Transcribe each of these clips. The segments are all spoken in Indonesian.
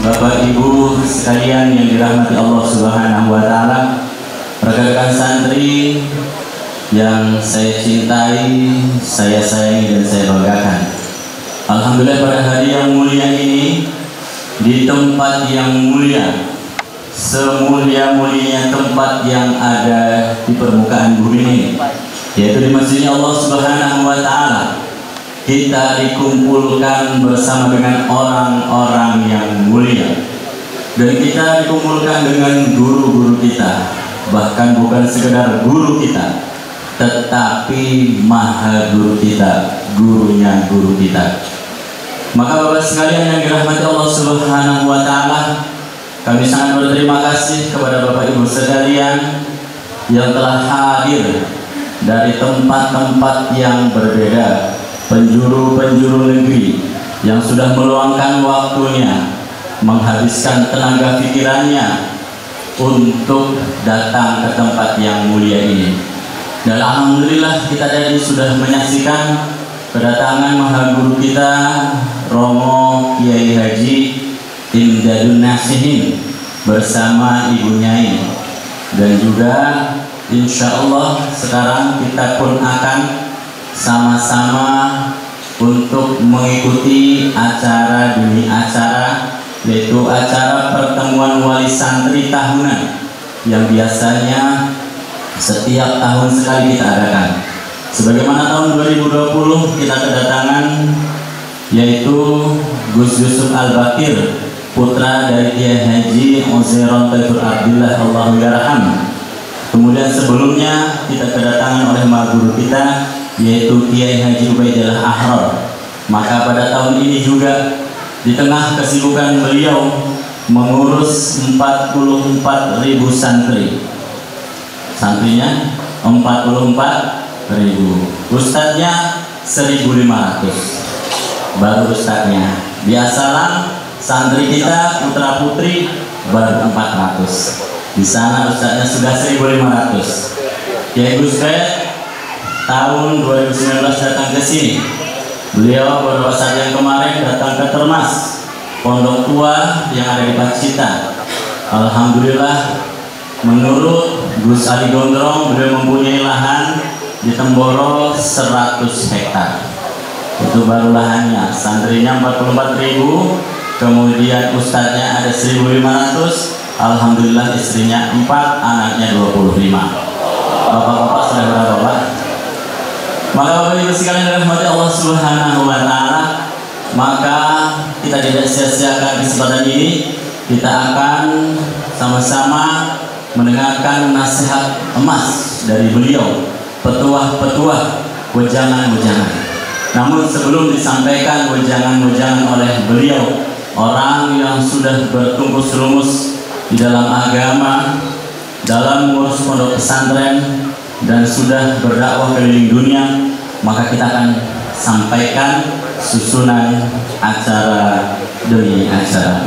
Bapak Ibu sekalian yang dirahmati Allah Subhanahu wa taala, rekan-rekan santri yang saya cintai, saya sayangi dan saya banggakan. Alhamdulillah pada hari yang mulia ini, di tempat yang mulia, semulia-mulianya tempat yang ada di permukaan bumi ini, yaitu di masjidnya Allah Subhanahu wa taala, kita dikumpulkan bersama dengan orang-orang yang mulia, dan kita dikumpulkan dengan guru-guru kita, bahkan bukan sekedar guru kita, tetapi maha guru kita, gurunya guru kita. Maka Bapak sekalian yang dirahmati Allah Subhanahu wa taala, kami sangat berterima kasih kepada Bapak Ibu sekalian yang telah hadir dari tempat-tempat yang berbeda, penjuru-penjuru negeri yang sudah meluangkan waktunya, menghabiskan tenaga pikirannya untuk datang ke tempat yang mulia ini. Dan alhamdulillah kita tadi sudah menyaksikan kedatangan maha guru kita Romo Kiai Haji Imdadun Nasihin bersama Ibu Nyai, dan juga insya Allah sekarang kita pun akan sama-sama untuk mengikuti acara demi acara, yaitu acara pertemuan wali santri tahunan yang biasanya setiap tahun sekali kita adakan. Sebagaimana tahun 2020 kita kedatangan yaitu Gus Yusuf Al-Bakir, putra dari Kiai Haji Uzairon Taifur Abdillah Allahu yarham. Kemudian sebelumnya kita kedatangan oleh maha guru kita yaitu Kiai Haji Ubaidillah Ahrar. Maka pada tahun ini juga di tengah kesibukan beliau mengurus 44.000 santri, santrinya 44.000, ustadznya 1.500, baru ustadznya. Biasalah santri kita putra putri baru 400, di sana ustadznya sudah 1.500. Kiai Gus tahun 2019 datang ke sini. Beliau beberapa saat yang kemarin datang ke Termas, pondok tua yang ada di Pacitan. Alhamdulillah, menurut Gus Ali Gondrong, beliau mempunyai lahan di Temboro 100 hektar. Itu baru lahannya. Santrinya 44.000, kemudian ustadznya ada 1.500. Alhamdulillah, istrinya 4, anaknya 25. Bapak-bapak sudah berapa, Pak? Maka Bapak Ibu sekalian dirahmati Allah Subhanahu wa taala, maka kita tidak sia-siakan kesempatan ini. Kita akan sama-sama mendengarkan nasihat emas dari beliau, petuah-petuah, wejangan-wejangan. Namun sebelum disampaikan wejangan-wejangan oleh beliau, orang yang sudah bertumpus rumus di dalam agama, dalam mengurus pondok pesantren, dan sudah berdakwah keliling dunia, maka kita akan sampaikan susunan acara demi acara.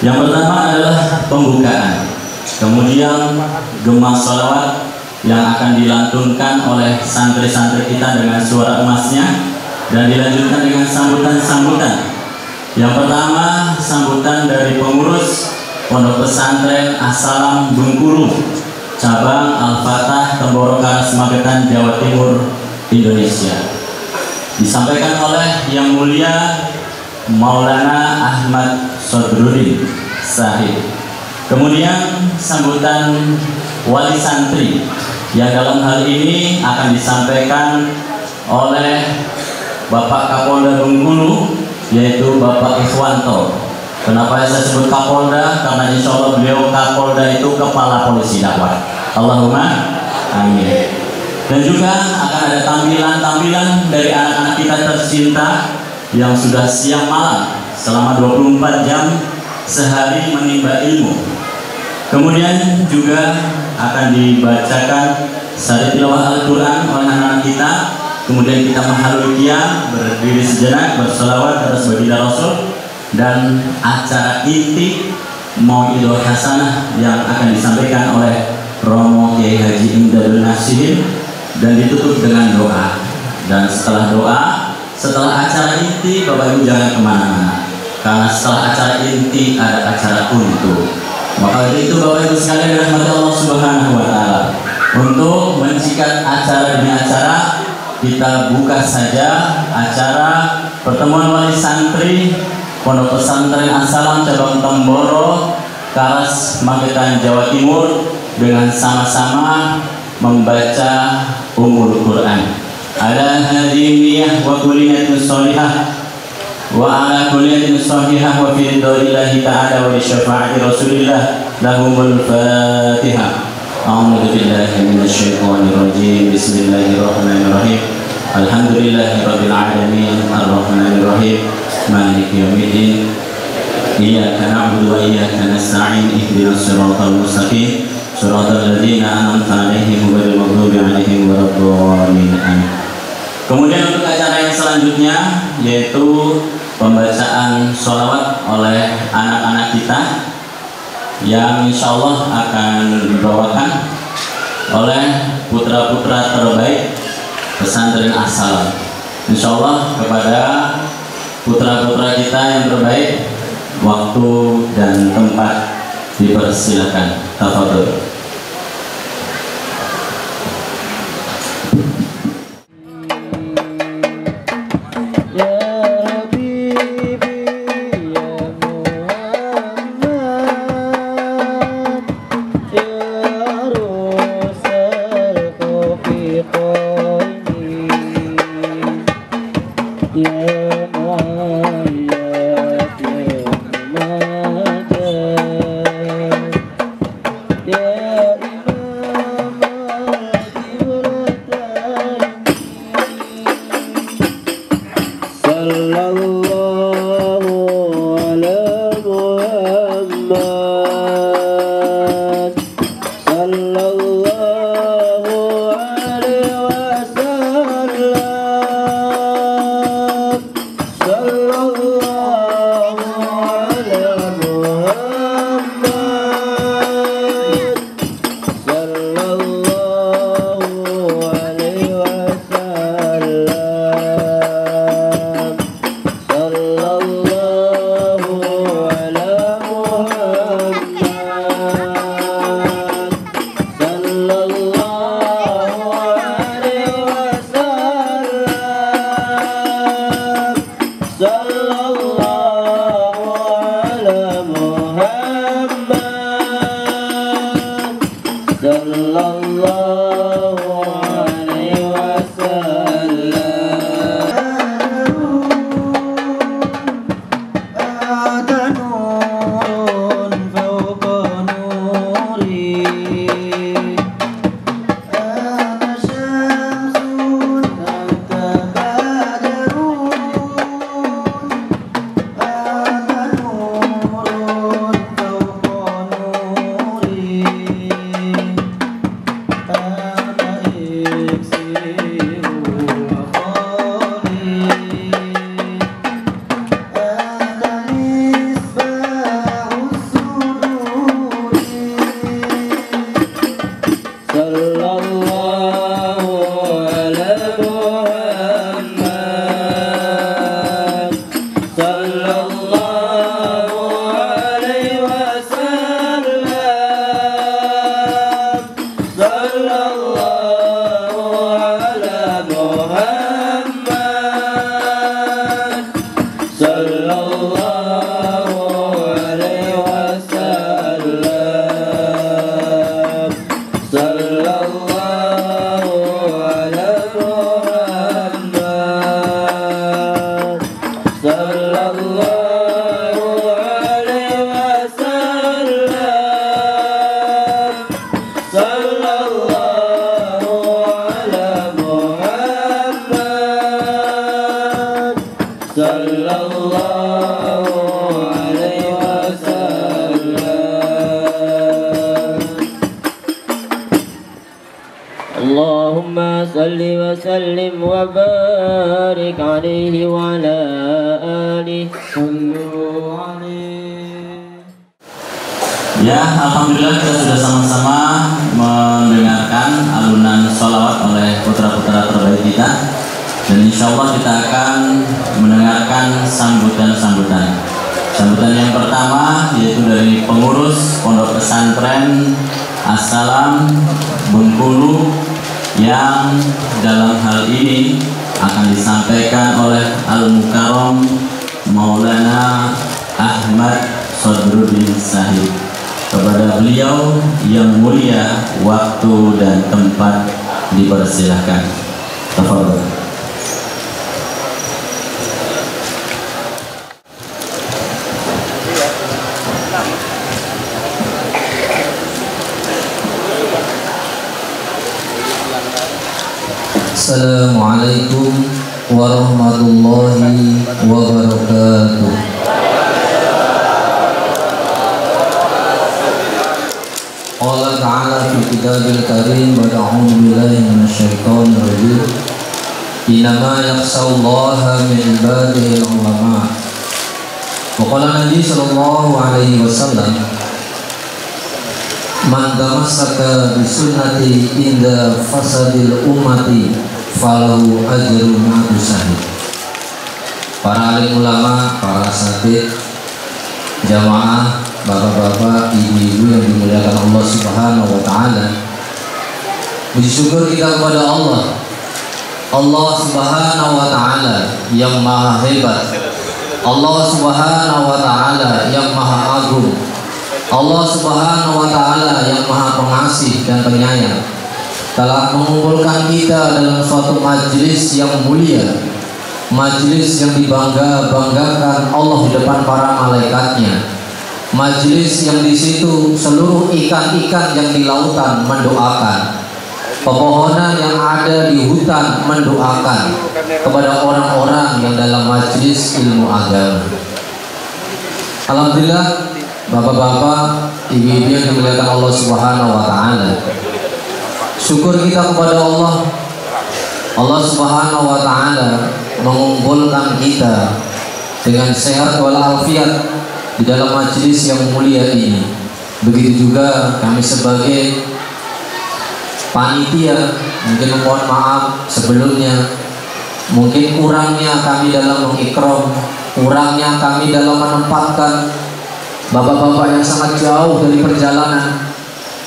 Yang pertama adalah pembukaan, kemudian gema sholawat yang akan dilantunkan oleh santri-santri kita dengan suara emasnya, dan dilanjutkan dengan sambutan-sambutan. Yang pertama, sambutan dari pengurus Pondok Pesantren As-Salam Bengkulu, cabang Al-Fatah, Temboro Karas Magetan, Jawa Timur, Indonesia. Disampaikan oleh Yang Mulia Maulana Ahmad Sodruddin Sahib. Kemudian sambutan wali santri yang dalam hal ini akan disampaikan oleh Bapak Kapolda Bengkulu, yaitu Bapak Ikhwanto. Kenapa saya sebut Kapolda? Karena insya Allah beliau Kapolda itu kepala polisi dakwah. Allahumma amin. Dan juga akan ada tampilan-tampilan dari anak-anak kita tercinta yang sudah siang malam selama 24 jam sehari menimba ilmu. Kemudian juga akan dibacakan sari tilawah Al-Quran oleh anak-anak kita. Kemudian kita mahalul qiyam, berdiri sejenak, bersolawat atas baginda Rasul, dan acara inti Mau'idul Hasanah yang akan disampaikan oleh Romo Kiai Haji Imdadun Nasihin, dan ditutup dengan doa. Dan setelah doa, setelah acara inti, Bapak Ibu jangan kemana-mana, karena setelah acara inti ada acara untuk. Maka dari itu Bapak Ibu sekalian dirahmati Allah Subhanahu wa taala, untuk mencikat acara demi acara, kita buka saja acara pertemuan wali santri Pondok Pesantren As-Salam cabang Temboro, Karas, Magetan, Jawa Timur, dengan sama-sama membaca Ummul Quran. Ala hadiniyah wa kuliyatin sholihah wa ala kuliyatin sholihah wa fi ridwanillahi ta'ala wa li syafa'ati rasulillah lahumul fatihah. A'udzu billahi minasy syaithanir rajim. Bismillahirrahmanirrahim. Alhamdulillahirabbil alamin arrahmanir rahim maliki yaumiddin. Iyyaka na'budu wa iyyaka nasta'in ihdinas siratal mustaqim siratal ladzina an'amta 'alaihim ghairil maghdubi 'alaihim waladdallin. Kemudian untuk acara yang selanjutnya yaitu pembacaan sholawat oleh anak-anak kita yang insya Allah akan dibawakan oleh putra-putra terbaik pesantren As-Salam. Insya Allah kepada putra-putra kita yang terbaik, waktu dan tempat dipersilakan. Tafadhol. Allahumma salli wa sallim wa barik alaihi wa ala alihi sallu alaihi. Ya, alhamdulillah kita sudah sama-sama mendengarkan alunan sholawat oleh putra-putra terbaik kita, dan insya Allah kita akan mendengarkan sambutan-sambutan. Sambutan yang pertama yaitu dari pengurus Pondok Pesantren As-Salam Bengkulu, yang dalam hal ini akan disampaikan oleh Al-Mukarram Maulana Ahmad Sodruddin Sahid. Kepada beliau yang mulia, waktu dan tempat dipersilahkan. Tafadhol. Assalamualaikum warahmatullahi wabarakatuh. Allah Ta'ala fi kitabil karim wa a'udzu billahi minasyaitonir rajim. Innama yakhshallaha min ibadihi al-ulama. Wa qala Nabi sallallahu alaihi wasallam, man tamassaka bi sunnati inda fasadil ummati falahu ajrun ma'adu syahid. Para alim ulama, para asatidz, jamaah, bapak-bapak, ibu-ibu yang dimuliakan Allah Subhanahu wa taala. Puji syukur kita kepada Allah. Allah Subhanahu wa taala yang maha hebat. Allah Subhanahu wa taala yang maha agung. Allah Subhanahu wa taala yang maha pengasih dan penyayang telah mengumpulkan kita dalam suatu majelis yang mulia, majelis yang dibangga-banggakan Allah di depan para malaikatnya, majelis yang di situ seluruh ikan-ikan yang di lautan mendoakan, pepohonan yang ada di hutan mendoakan kepada orang-orang yang dalam majelis ilmu agama. Alhamdulillah, bapak-bapak, ibu-ibu yang dimuliakan Allah Subhanahu wa taala. Syukur kita kepada Allah. Allah Subhanahu wa taala mengumpulkan kita dengan sehat walafiat di dalam majelis yang mulia ini. Begitu juga kami sebagai panitia mungkin mohon maaf sebelumnya, mungkin kurangnya kami dalam mengikram, kurangnya kami dalam menempatkan bapak-bapak yang sangat jauh dari perjalanan.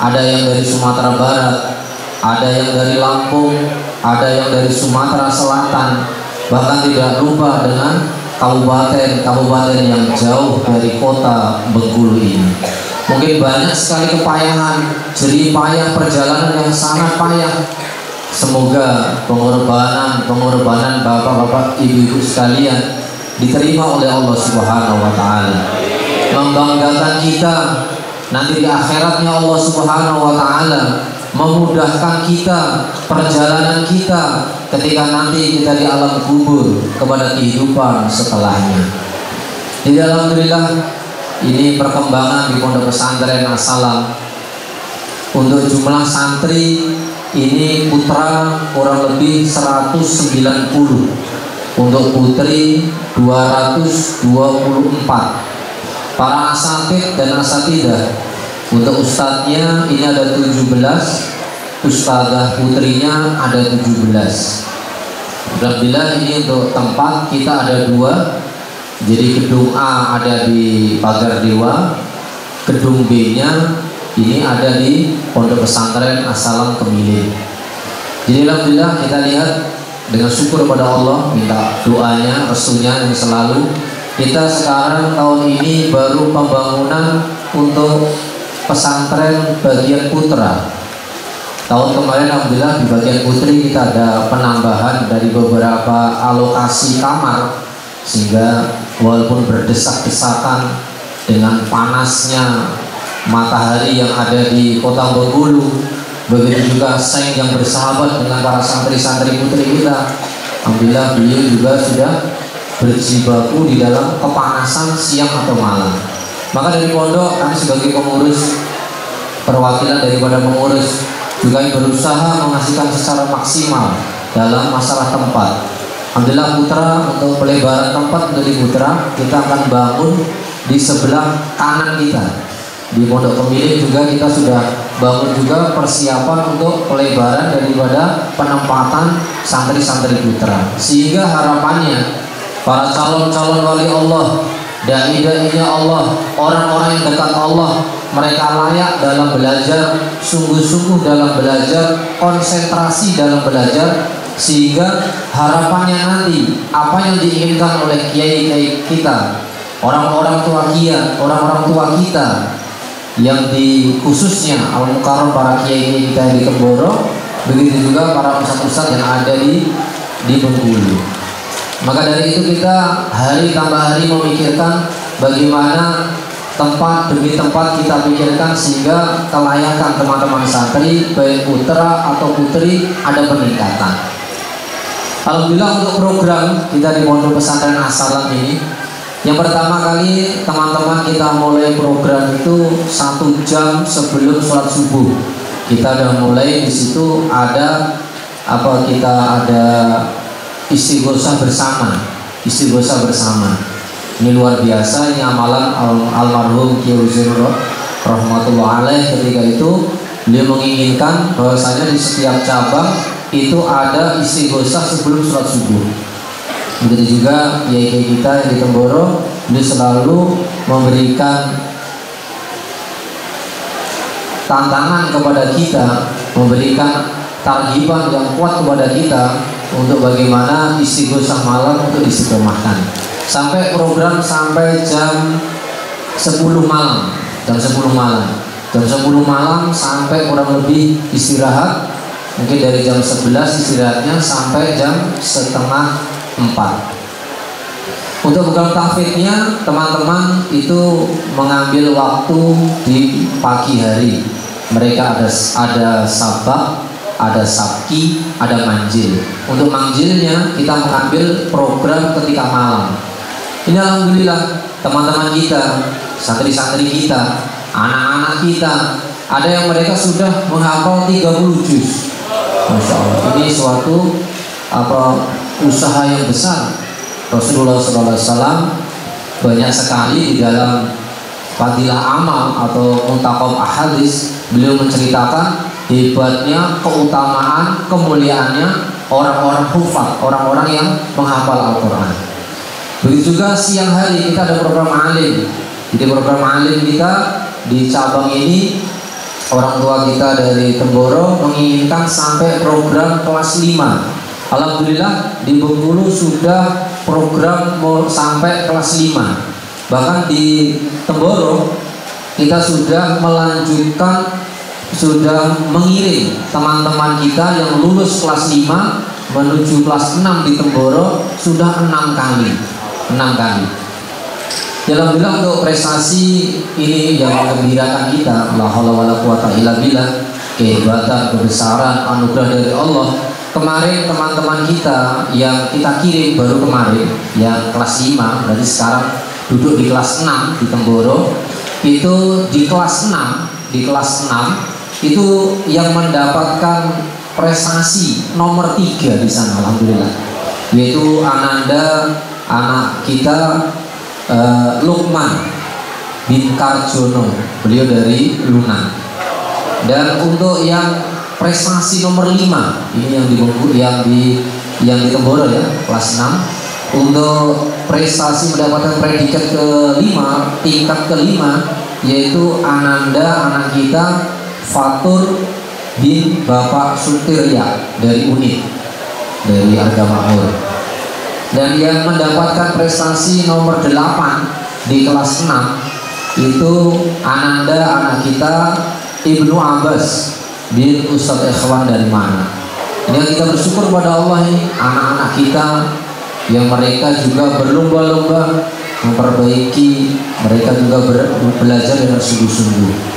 Ada yang dari Sumatera Barat, ada yang dari Lampung, ada yang dari Sumatera Selatan, bahkan tidak lupa dengan kabupaten-kabupaten yang jauh dari kota Bengkulu ini. Mungkin banyak sekali kepayahan, jerih payah perjalanan yang sangat payah. Semoga pengorbanan bapak-bapak, ibu-ibu sekalian diterima oleh Allah Subhanahu wa taala, membanggakan kita nanti di akhiratnya. Allah Subhanahu wa taala memudahkan kita perjalanan kita ketika nanti kita di alam kubur kepada kehidupan setelahnya. Jadi alhamdulillah, ini perkembangan di Pondok Pesantren As-Salam. Untuk jumlah santri ini putra kurang lebih 190, untuk putri 224. Para asatidz dan asatidah, untuk ustadznya ini ada 17, ustadzah putrinya ada 17. Alhamdulillah, ini untuk tempat kita ada 2. Jadi gedung A ada di Pagar Dewa, gedung B-nya ini ada di Pondok Pesantren As-Salam Kemiling. Jadi alhamdulillah, kita lihat dengan syukur pada Allah, minta doanya, restunya yang selalu. Kita sekarang tahun ini baru pembangunan untuk pesantren bagian putra. Tahun kemarin alhamdulillah di bagian putri kita ada penambahan dari beberapa alokasi kamar, sehingga walaupun berdesak-desakan dengan panasnya matahari yang ada di kota Bengkulu, begitu juga seng yang bersahabat dengan para santri-santri putri kita, alhamdulillah beliau juga sudah berjibaku di dalam kepanasan siang atau malam. Maka dari pondok, kami sebagai pengurus, perwakilan daripada pengurus, juga berusaha mengasihkan secara maksimal dalam masalah tempat. Alhamdulillah, putra, untuk pelebaran tempat untuk di putra, kita akan bangun di sebelah kanan kita. Di Pondok Kemiling juga kita sudah bangun juga persiapan untuk pelebaran daripada penempatan santri-santri putra, sehingga harapannya para calon-calon wali Allah dai-dainya Allah, orang-orang yang dekat Allah, mereka layak dalam belajar, sungguh-sungguh dalam belajar, konsentrasi dalam belajar, sehingga harapannya nanti apa yang diinginkan oleh kiai-kiai kita, orang-orang tua kita yang di khususnya al-mukarram para kiai-kiai kita yang di Temboro, begitu juga para ustadz-ustadz yang ada di Bengkulu. Maka dari itu kita hari tambah hari memikirkan bagaimana tempat demi tempat kita pikirkan sehingga kelayakan teman-teman santri baik putra atau putri ada peningkatan. Alhamdulillah untuk program kita di Pondok Pesantren As-Salam ini, yang pertama kali teman-teman kita mulai program itu 1 jam sebelum sholat subuh. Kita sudah mulai di situ ada istighosah bersama. Ini luar biasa, ini amalan almarhum Kiai Husain rahmatullah alaih. Ketika itu beliau menginginkan bahwasanya di setiap cabang itu ada istighosah sebelum sholat subuh. Begitu juga kiai kita yang di Temboro, beliau selalu memberikan tantangan kepada kita, memberikan targiban yang kuat kepada kita untuk bagaimana istighosah malam untuk istiqomahkan. Sampai program sampai jam 10 malam. Jam 10 malam sampai kurang lebih istirahat. Mungkin dari jam 11 istirahatnya sampai jam setengah 4. Untuk program tahfidnya teman-teman itu mengambil waktu di pagi hari. Mereka ada sabak, ada sabki, ada manjil. Untuk manjilnya kita mengambil program ketika malam. Ini alhamdulillah teman-teman kita, santri-santri kita, anak-anak kita, ada yang mereka sudah menghafal 30 juz. Masya Allah, ini suatu usaha yang besar. Rasulullah SAW banyak sekali di dalam fadilah amal atau muntaqab ahadits, beliau menceritakan hebatnya, keutamaan, kemuliaannya orang-orang hufaz, orang-orang yang menghafal Al-Quran. Begitu juga siang hari kita ada program alim. Jadi program alim kita di cabang ini, orang tua kita dari Temboro menginginkan sampai program kelas 5. Alhamdulillah di Bengkulu sudah program sampai kelas 5. Bahkan di Temboro kita sudah melanjutkan, sudah mengirim teman-teman kita yang lulus kelas 5 menuju kelas 6 di Temboro sudah 6 kali. Alhamdulillah untuk prestasi ini yang menggembirakan kita, la haula wala quwata illa billah, kehebatan, kebesaran, anugerah dari Allah. Kemarin teman-teman kita yang kita kirim baru kemarin yang kelas 5, berarti sekarang duduk di kelas 6 di Temboro, itu di kelas 6 itu yang mendapatkan prestasi nomor 3 di sana, alhamdulillah, yaitu Ananda, anak kita Lukman bin Karjono, beliau dari Luna. Dan untuk yang prestasi nomor 5 ini yang di Temboro ya, kelas 6, untuk prestasi mendapatkan predikat tingkat ke-5 yaitu Ananda, anak kita Fatur bin Bapak Sutirya dari UNID, dari Harga Makmur. Dan yang mendapatkan prestasi nomor 8 di kelas 6 itu Ananda, anak kita Ibnu Abbas bin Ustadz Ikhwan dari mana. Ini yang kita bersyukur pada Allah, ini anak-anak kita yang mereka juga berlomba-lomba memperbaiki, mereka juga belajar dengan sungguh-sungguh.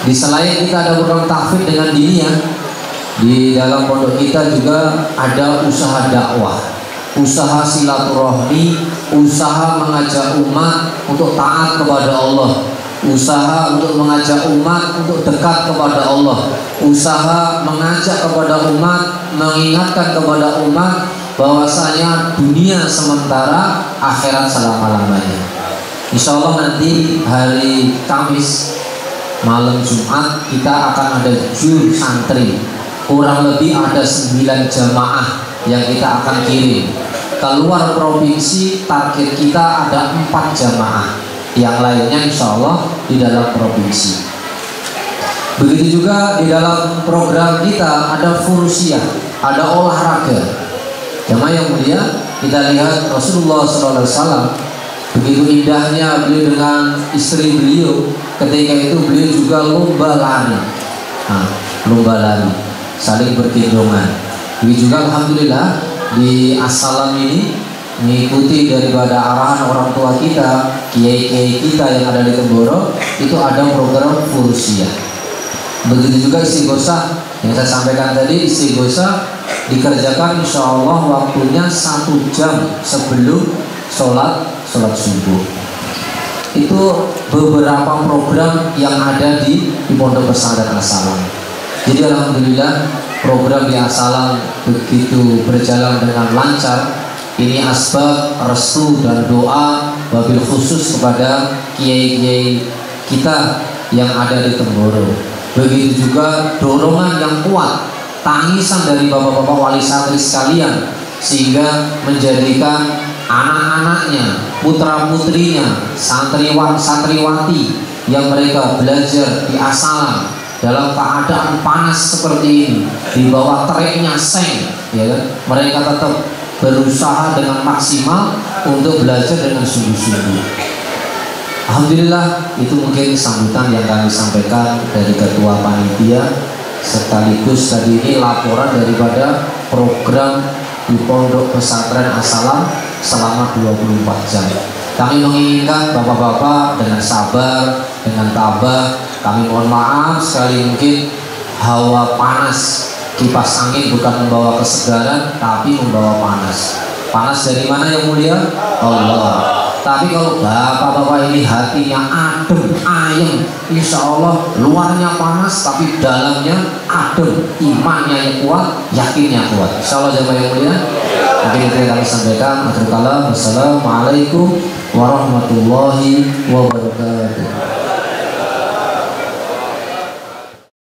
Di selain kita ada program tahfidz dengan diniyah, di dalam pondok kita juga ada usaha dakwah, usaha silaturahmi, usaha mengajak umat untuk taat kepada Allah, usaha untuk mengajak umat untuk dekat kepada Allah, usaha mengajak kepada umat, mengingatkan kepada umat bahwasanya dunia sementara, akhirat selama-lamanya. Insya Allah nanti hari Kamis malam Jumat kita akan ada jur santri, kurang lebih ada 9 jamaah yang kita akan kirim keluar provinsi target kita ada 4 jamaah, yang lainnya insya Allah di dalam provinsi. Begitu juga di dalam program kita ada furusiah, ada olahraga. Jamaah yang mulia, kita lihat Rasulullah SAW begitu indahnya beliau dengan istri beliau. Ketika itu beliau juga lomba lari, lomba lari, saling bergendongan. Begitu juga alhamdulillah di As-Salam ini mengikuti daripada arahan orang tua kita, kiai-kiai kita yang ada di Temboro, itu ada program furusiah. Begitu juga istighosah yang saya sampaikan tadi, istighosah dikerjakan insya Allah waktunya 1 jam sebelum sholat subuh. Itu beberapa program yang ada di Pondok Pesantren As-Salam. Jadi alhamdulillah program di As-Salam begitu berjalan dengan lancar. Ini asbab restu dan doa wabil khusus kepada kiai-kiai kita yang ada di Temboro. Begitu juga dorongan yang kuat, tangisan dari bapak-bapak wali santri sekalian, sehingga menjadikan anak-anaknya, putra-putrinya, santriwan-santriwati yang mereka belajar di As-Salam dalam keadaan panas seperti ini, di bawah teriknya seng, ya kan? Mereka tetap berusaha dengan maksimal untuk belajar dengan sungguh-sungguh. Alhamdulillah, itu mungkin sambutan yang kami sampaikan dari ketua panitia, sekaligus tadi ini laporan daripada program di Pondok Pesantren As-Salam selama 24 jam. Kami menginginkan bapak-bapak dengan sabar, dengan tabah. Kami mohon maaf sekali, mungkin hawa panas, kipas angin bukan membawa kesegaran, tapi membawa panas. Panas dari mana yang mulia? Allah. Tapi kalau bapak-bapak ini hatinya adem, ayem, insya Allah luarnya panas tapi dalamnya adem, imannya yang kuat, yakinnya kuat. Insya Allah jamaah yang mulia. Mungkin itu yang kami sampaikan. Wassalamualaikum warahmatullahi wabarakatuh.